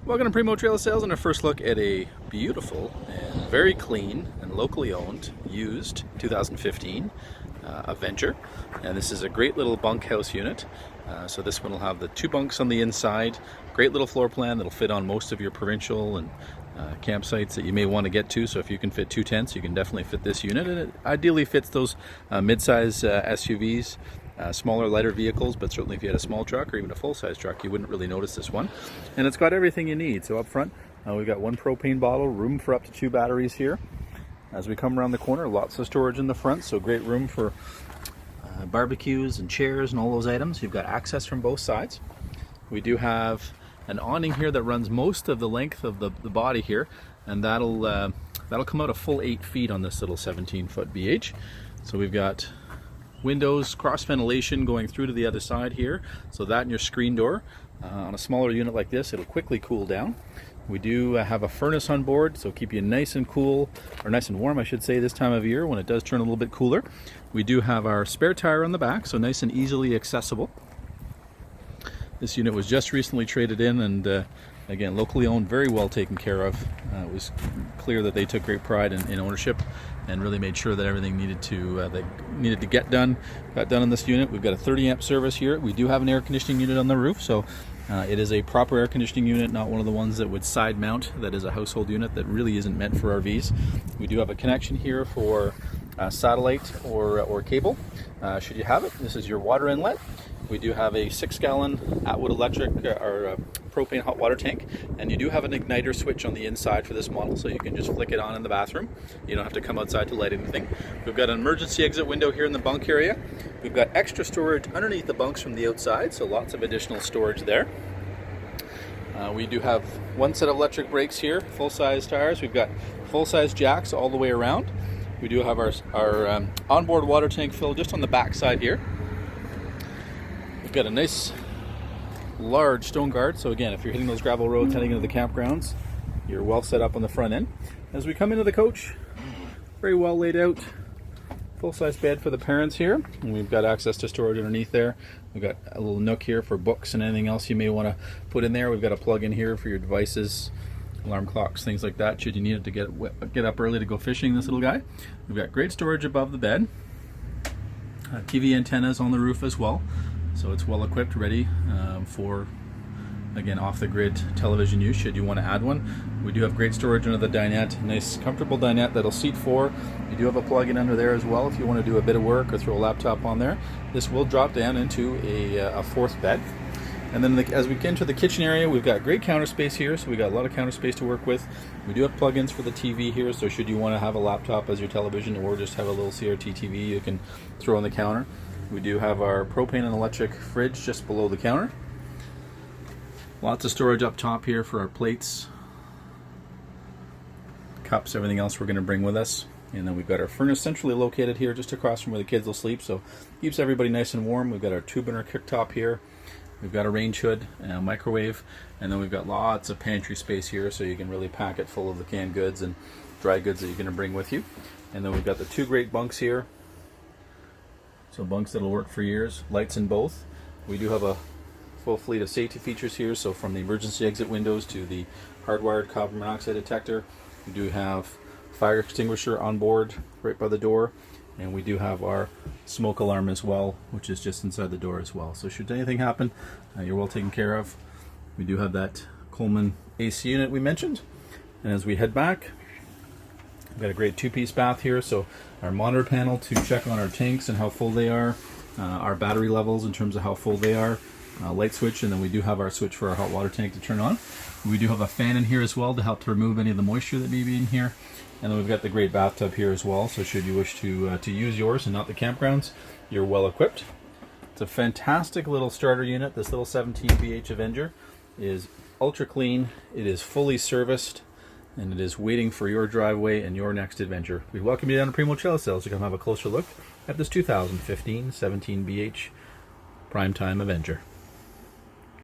Welcome to Primo Trailer Sales and our first look at a beautiful and very clean and locally owned used 2015 Avenger. And this is a great little bunkhouse unit. So this one will have the 2 bunks on the inside. Great little floor plan that'll fit on most of your provincial and campsites that you may want to get to. So if you can fit 2 tents, you can definitely fit this unit, and it ideally fits those mid-size SUVs. Smaller, lighter vehicles, but certainly if you had a small truck or even a full-size truck, you wouldn't really notice this one. And it's got everything you need. So up front, we've got 1 propane bottle, room for up to 2 batteries here. As we come around the corner, lots of storage in the front, so great room for barbecues and chairs and all those items. You've got access from both sides. We do have an awning here that runs most of the length of the body here, and that'll come out a full 8 feet on this little 17-foot BH. So we've got windows, cross ventilation going through to the other side here, so that and your screen door. On a smaller unit like this, it'll quickly cool down. We do have a furnace on board, so keep you nice and cool, or nice and warm I should say, this time of year when it does turn a little bit cooler. We do have our spare tire on the back, so nice and easily accessible. This unit was just recently traded in, and again, locally owned, very well taken care of. It was clear that they took great pride in ownership and really made sure that everything needed to get done got done in this unit. We've got a 30 amp service here. We do have an air conditioning unit on the roof, so it is a proper air conditioning unit, not one of the ones that would side mount. That is a household unit that really isn't meant for RVs. We do have a connection here for satellite or cable, should you have it. This is your water inlet. We do have a 6-gallon Atwood electric or propane hot water tank, and you do have an igniter switch on the inside for this model, so you can just flick it on in the bathroom. You don't have to come outside to light anything. We've got an emergency exit window here in the bunk area. We've got extra storage underneath the bunks from the outside, so lots of additional storage there. We do have 1 set of electric brakes here, full-size tires. We've got full-size jacks all the way around. We do have our onboard water tank fill just on the back side here. We've got a nice large stone guard, so again, if you're hitting those gravel roads heading into the campgrounds, you're well set up on the front end. As we come into the coach, very well laid out, full-size bed for the parents here, and we've got access to storage underneath there. We've got a little nook here for books and anything else you may want to put in there. We've got a plug in here for your devices, alarm clocks, things like that, should you need it to get up early to go fishing, this little guy. We've got great storage above the bed, TV antennas on the roof as well. So it's well equipped, ready for, again, off-the-grid television use should you want to add one. We do have great storage under the dinette, nice comfortable dinette that'll seat 4. You do have a plug-in under there as well if you want to do a bit of work or throw a laptop on there. This will drop down into a 4th bed. And then as we get into the kitchen area, we've got great counter space here, so we've got a lot of counter space to work with. We do have plug-ins for the TV here, so should you want to have a laptop as your television or just have a little CRT TV you can throw on the counter. We do have our propane and electric fridge just below the counter. Lots of storage up top here for our plates, cups, everything else we're going to bring with us. And then we've got our furnace centrally located here just across from where the kids will sleep, so keeps everybody nice and warm. We've got our 2-burner cooktop here. We've got a range hood and a microwave, and then we've got lots of pantry space here, so you can really pack it full of the canned goods and dry goods that you're going to bring with you. And then we've got the 2 great bunks here. So bunks that'll work for years, lights in both. We do have a full fleet of safety features here, so from the emergency exit windows to the hardwired carbon monoxide detector. We do have fire extinguisher on board right by the door, and we do have our smoke alarm as well, which is just inside the door as well. So should anything happen, you're well taken care of. We do have that Coleman AC unit we mentioned, and as we head back, we've got a great 2-piece bath here, so our monitor panel to check on our tanks and how full they are, our battery levels in terms of how full they are, light switch, and then we do have our switch for our hot water tank to turn on. We do have a fan in here as well to help to remove any of the moisture that may be in here. And then we've got the great bathtub here as well, so should you wish to use yours and not the campgrounds, you're well equipped. It's a fantastic little starter unit. This little 17 BH Avenger is ultra clean, it is fully serviced, and it is waiting for your driveway and your next adventure. We welcome you down to Primo Trailer Sales to come have a closer look at this 2015 17 BH Primetime Avenger.